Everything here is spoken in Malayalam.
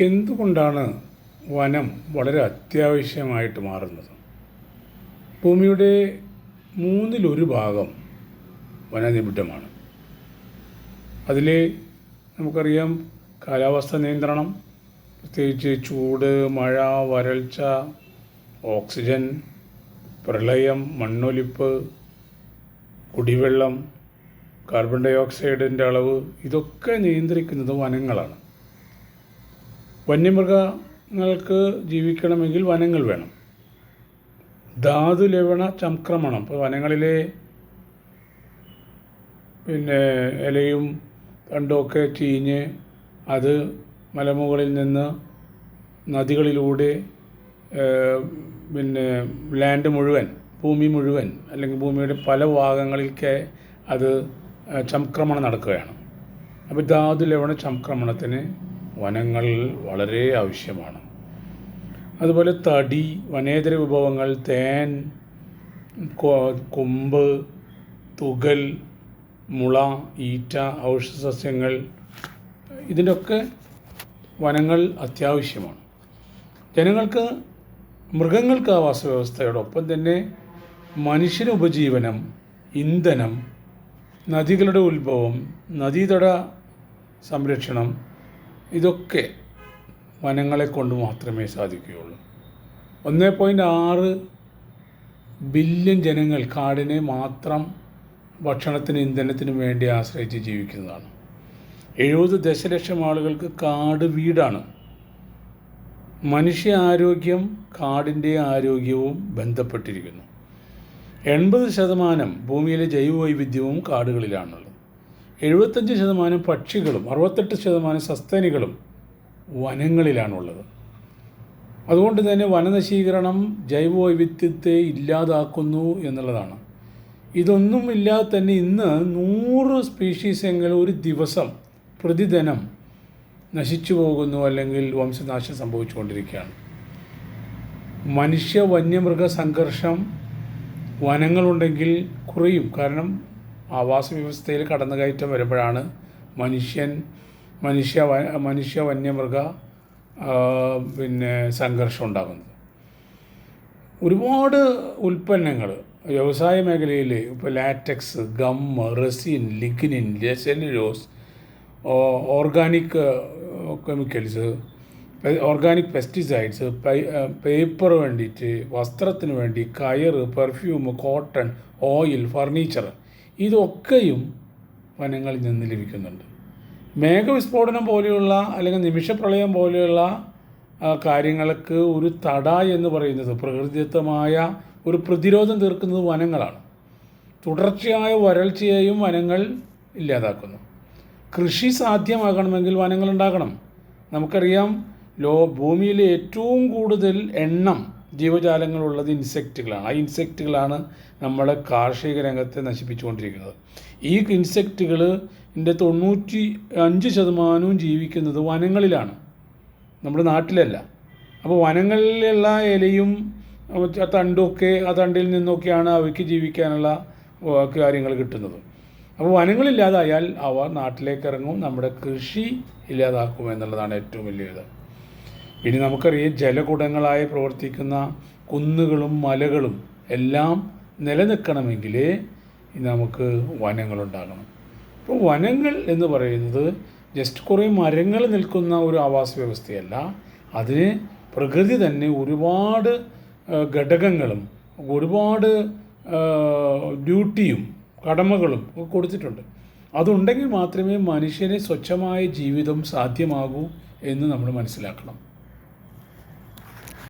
എന്തുകൊണ്ടാണ് വനം വളരെ അത്യാവശ്യമായിട്ട് മാറുന്നത്? ഭൂമിയുടെ 1/3 ഭാഗം വനനിബിഡമാണ്. അതിൽ നമുക്കറിയാം, കാലാവസ്ഥ നിയന്ത്രണം, പ്രത്യേകിച്ച് ചൂട്, മഴ, വരൾച്ച, ഓക്സിജൻ, പ്രളയം, മണ്ണൊലിപ്പ്, കുടിവെള്ളം, കാർബൺ ഡൈ ഓക്സൈഡിൻ്റെ അളവ്, ഇതൊക്കെ നിയന്ത്രിക്കുന്നത് വനങ്ങളാണ്. വന്യമൃഗങ്ങൾക്ക് ജീവിക്കണമെങ്കിൽ വനങ്ങൾ വേണം. ധാതു ലവണ ചംക്രമണം, ഇപ്പോൾ വനങ്ങളിലെ ഇലയും തണ്ടുമൊക്കെ ചീഞ്ഞ് അത് മലമുകളിൽ നിന്ന് നദികളിലൂടെ ലാൻഡ് മുഴുവൻ, ഭൂമി മുഴുവൻ, അല്ലെങ്കിൽ ഭൂമിയുടെ പല ഭാഗങ്ങളിലേക്ക് അത് ചംക്രമണം നടക്കുകയാണ്. അപ്പോൾ ധാതു ലവണ ചംക്രമണത്തിന് വനങ്ങൾ വളരെ ആവശ്യമാണ്. അതുപോലെ തടി, വനേതര വിഭവങ്ങൾ, തേൻ, കൊമ്പ്, തുകൽ, മുള, ഈറ്റ, ഔഷധസസ്യങ്ങൾ, ഇതിൻ്റെയൊക്കെ വനങ്ങൾ അത്യാവശ്യമാണ്. ജനങ്ങൾക്ക്, മൃഗങ്ങൾക്ക് ആവാസ വ്യവസ്ഥയോടൊപ്പം തന്നെ മനുഷ്യന് ഉപജീവനം, ഇന്ധനം, നദികളുടെ ഉത്ഭവം, നദീതട സംരക്ഷണം, ഇതൊക്കെ വനങ്ങളെ കൊണ്ട് മാത്രമേ സാധിക്കുകയുള്ളൂ. 1.6 ബില്യൺ ജനങ്ങൾ കാടിനെ മാത്രം ഭക്ഷണത്തിനും ഇന്ധനത്തിനും വേണ്ടി ആശ്രയിച്ച് ജീവിക്കുന്നതാണ്. 70 ദശലക്ഷം ആളുകൾക്ക് കാട് വീടാണ്. മനുഷ്യ ആരോഗ്യം കാടിൻ്റെ ആരോഗ്യവും ബന്ധപ്പെട്ടിരിക്കുന്നു. 80% ഭൂമിയിലെ ജൈവവൈവിധ്യവും കാടുകളിലാണുള്ളത്. 75% പക്ഷികളും 68% സസ്തനികളും വനങ്ങളിലാണുള്ളത്. അതുകൊണ്ട് തന്നെ വനനശീകരണം ജൈവവൈവിധ്യത്തെ ഇല്ലാതാക്കുന്നു എന്നുള്ളതാണ്. ഇതൊന്നും ഇല്ലാതെ തന്നെ ഇന്ന് 100 സ്പീഷീസെങ്കിലും ഒരു ദിവസം പ്രതിദിനം നശിച്ചു പോകുന്നു, അല്ലെങ്കിൽ വംശനാശം സംഭവിച്ചുകൊണ്ടിരിക്കുകയാണ്. മനുഷ്യ വന്യമൃഗ സംഘർഷം വനങ്ങളുണ്ടെങ്കിൽ കുറയും. കാരണം ആവാസ വ്യവസ്ഥയിൽ കടന്നുകയറ്റം വരുമ്പോഴാണ് മനുഷ്യ വന്യമൃഗ സംഘർഷം ഉണ്ടാകുന്നത്. ഒരുപാട് ഉൽപ്പന്നങ്ങൾ വ്യവസായ മേഖലയിൽ, ഇപ്പോൾ latex, gum, resin, lignin, cellulose, organic chemicals, organic pesticides, paper വേണ്ടിയിട്ട്, വസ്ത്രത്തിന് വേണ്ടി, കയർ, പെർഫ്യൂം, കോട്ടൺ, ഓയിൽ, ഫർണിച്ചർ, ഇതൊക്കെയും വനങ്ങളിൽ നിന്ന് ലഭിക്കുന്നുണ്ട്. മേഘവിസ്ഫോടനം പോലെയുള്ള, അല്ലെങ്കിൽ നിമിഷപ്രളയം പോലെയുള്ള കാര്യങ്ങൾക്ക് ഒരു തട എന്ന് പറയുന്നത്, പ്രകൃതിദത്തമായ ഒരു പ്രതിരോധം തീർക്കുന്നത് വനങ്ങളാണ്. തുടർച്ചയായ വരൾച്ചയെയും വനങ്ങൾ ഇല്ലാതാക്കുന്നു. കൃഷി സാധ്യമാകണമെങ്കിൽ വനങ്ങൾ ഉണ്ടാകണം. നമുക്കറിയാം, ഭൂമിയിലെ ഏറ്റവും കൂടുതൽ എണ്ണം ജീവജാലങ്ങളുള്ളത് ഇൻസെക്റ്റുകളാണ്. ആ ഇൻസെക്റ്റുകളാണ് നമ്മളെ കാർഷിക രംഗത്തെ നശിപ്പിച്ചുകൊണ്ടിരിക്കുന്നത്. ഈ ഇൻസെക്റ്റുകളിൻ്റെ 95% ജീവിക്കുന്നത് വനങ്ങളിലാണ്, നമ്മുടെ നാട്ടിലല്ല. അപ്പോൾ വനങ്ങളിലുള്ള ഇലയും തണ്ടുമൊക്കെ, ആ തണ്ടിൽ നിന്നൊക്കെയാണ് അവയ്ക്ക് ജീവിക്കാനുള്ള കാര്യങ്ങൾ കിട്ടുന്നത്. അപ്പോൾ വനങ്ങളില്ലാതായാൽ അവ നാട്ടിലേക്ക് ഇറങ്ങും, നമ്മുടെ കൃഷി ഇല്ലാതാക്കും എന്നുള്ളതാണ് ഏറ്റവും വലിയത്. ഇനി നമുക്കറിയാം, ജലകുടങ്ങളായി പ്രവർത്തിക്കുന്ന കുന്നുകളും മലകളും എല്ലാം നിലനിൽക്കണമെങ്കിൽ നമുക്ക് വനങ്ങളുണ്ടാകണം. അപ്പോൾ വനങ്ങൾ എന്ന് പറയുന്നത് ജസ്റ്റ് കുറേ മരങ്ങൾ നിൽക്കുന്ന ഒരു ആവാസ വ്യവസ്ഥയല്ല. അതിന് പ്രകൃതി തന്നെ ഒരുപാട് ഘടകങ്ങളും ഒരുപാട് ഡ്യൂട്ടിയും കടമകളും ഒക്കെ കൊടുത്തിട്ടുണ്ട്. അതുണ്ടെങ്കിൽ മാത്രമേ മനുഷ്യന് സ്വച്ഛമായ ജീവിതം സാധ്യമാകൂ എന്ന് നമ്മൾ മനസ്സിലാക്കണം.